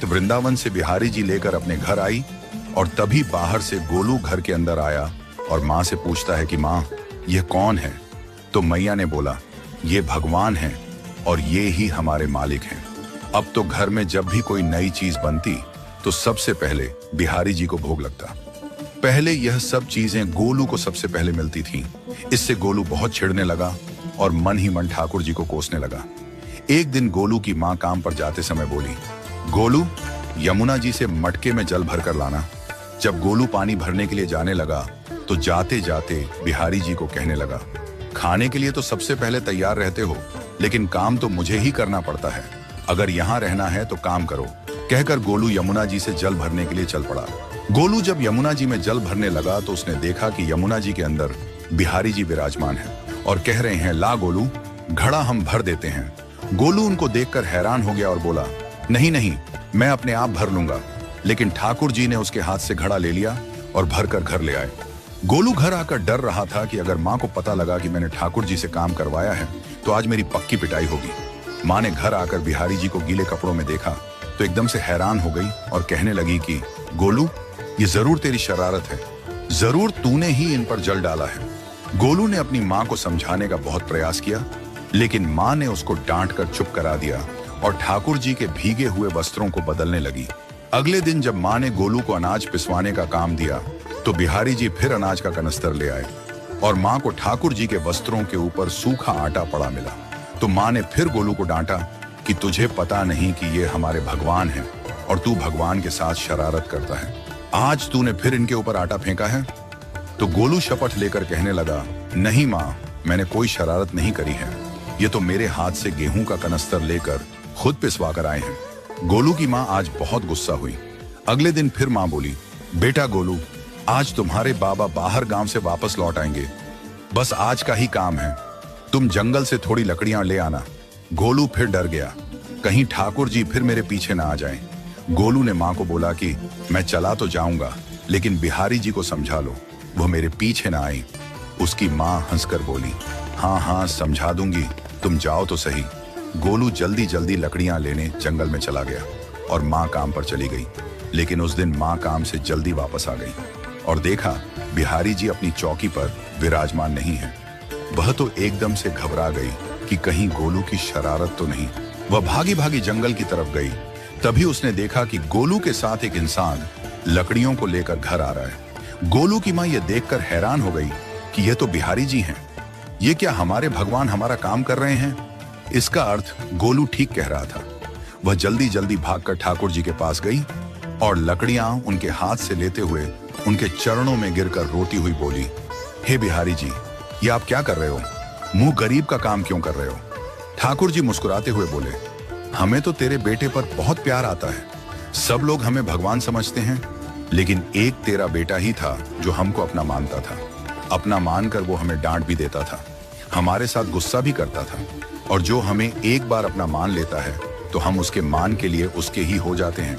वक्त वृंदावन से बिहारी जी लेकर अपने घर आई और तभी बाहर से गोलू घर के अंदर आया और माँ से पूछता है कि माँ, यह कौन है? तो मैया ने बोला, ये भगवान हैं और ये ही हमारे मालिक हैं। अब तो घर में जब भी कोई नई चीज बनती तो सबसे पहले बिहारी जी को भोग लगता। पहले यह सब चीजें गोलू को सबसे पहले मिलती थीं। इससे गोलू बहुत चिढ़ने लगा और मन ही मन ठाकुर जी को कोसने लगा। एक दिन गोलू की माँ काम पर जाते समय बोली, गोलू, यमुना जी से मटके में जल भर कर लाना। जब गोलू पानी भरने के लिए जाने लगा तो जाते जाते बिहारी जी को कहने लगा, खाने के लिए तो सबसे पहले तैयार रहते हो, लेकिन काम तो मुझे ही करना पड़ता है। अगर यहाँ रहना है तो काम करो। कहकर गोलू यमुना जी से जल भरने के लिए चल पड़ा। गोलू जब यमुना जी में जल भरने लगा तो उसने देखा कि यमुना जी के अंदर बिहारी जी विराजमान हैं और कह रहे हैं, ला गोलू, घड़ा हम भर देते हैं। गोलू उनको देखकर हैरान हो गया और बोला, नहीं नहीं, मैं अपने आप भर लूंगा। लेकिन ठाकुर जी ने उसके हाथ से घड़ा ले लिया और भर कर घर ले आए। गोलू घर आकर डर रहा था कि अगर माँ को पता लगा कि मैंने ठाकुर जी से काम करवाया है तो आज मेरी पक्की पिटाई होगी। माँ ने घर आकर बिहारी जी को गीले कपड़ों में देखा तो एकदम से हैरान हो गई और कहने लगी कि गोलू, ये जरूर तेरी शरारत है, जरूर तूने ही इन पर जल डाला है। गोलू ने अपनी माँ को समझाने का बहुत प्रयास किया, लेकिन माँ ने उसको डांट कर चुप करा दिया और ठाकुर जी के भीगे हुए वस्त्रों को बदलने लगी। अगले दिन जब माँ ने गोलू को अनाज पिसवाने का काम दिया तो बिहारी जी फिर अनाज का कनस्तर ले आए और माँ को ठाकुर जी के वस्त्रों के ऊपर सूखा आटा पड़ा मिला। तो माँ ने फिर गोलू को डांटा कि तुझे पता नहीं कि ये हमारे भगवान हैं और तू भगवान के साथ शरारत करता है। आज तूने फिर इनके ऊपर आटा फेंका है। तो गोलू शपथ लेकर कहने लगा, नहीं माँ, मैंने कोई शरारत नहीं करी है। ये तो मेरे हाथ से गेहूं का कनस्तर लेकर खुद पिसवा कर आए हैं। गोलू की माँ आज बहुत गुस्सा हुई। अगले दिन फिर माँ बोली, बेटा गोलू, आज तुम्हारे बाबा बाहर गांव से वापस लौट आएंगे। बस आज का ही काम है, तुम जंगल से थोड़ी लकड़ियां ले आना। गोलू फिर डर गया, कहीं ठाकुर जी फिर मेरे पीछे ना आ जाएं। गोलू ने माँ को बोला कि मैं चला तो जाऊंगा, लेकिन बिहारी जी को समझा लो, वो मेरे पीछे ना आए। उसकी माँ हंसकर बोली, हाँ हाँ समझा दूंगी, तुम जाओ तो सही। गोलू जल्दी जल्दी लकड़ियां लेने जंगल में चला गया और माँ काम पर चली गई। लेकिन उस दिन माँ काम से जल्दी वापस आ गई और देखा बिहारी जी अपनी चौकी पर विराजमान नहीं है। वह तो एकदम से घबरा गई कि कहीं गोलू की शरारत तो नहीं। वह भागी भागी जंगल की तरफ गई। तभी उसने देखा कि गोलू के साथ एक इंसान लकड़ियों को लेकर घर आ रहा है। गोलू की माँ यह देखकर हैरान हो गई कि यह तो बिहारी जी हैं। ये क्या हमारे भगवान हमारा काम कर रहे हैं? इसका अर्थ गोलू ठीक कह रहा था। वह जल्दी जल्दी भागकर ठाकुर जी के पास गई और लकड़ियां उनके हाथ से लेते हुए उनके चरणों में गिरकर रोती हुई बोली, हे बिहारी जी, ये आप क्या कर रहे हो? मुंह गरीब का काम क्यों कर रहे हो? ठाकुर जी मुस्कुराते हुए बोले, हमें तो तेरे बेटे पर बहुत प्यार आता है। सब लोग हमें भगवान समझते हैं, लेकिन एक तेरा बेटा ही था जो हमको अपना मानता था। अपना मानकर वो हमें डांट भी देता था, हमारे साथ गुस्सा भी करता था, और जो हमें एक बार अपना मान लेता है तो हम उसके मान के लिए उसके ही हो जाते हैं।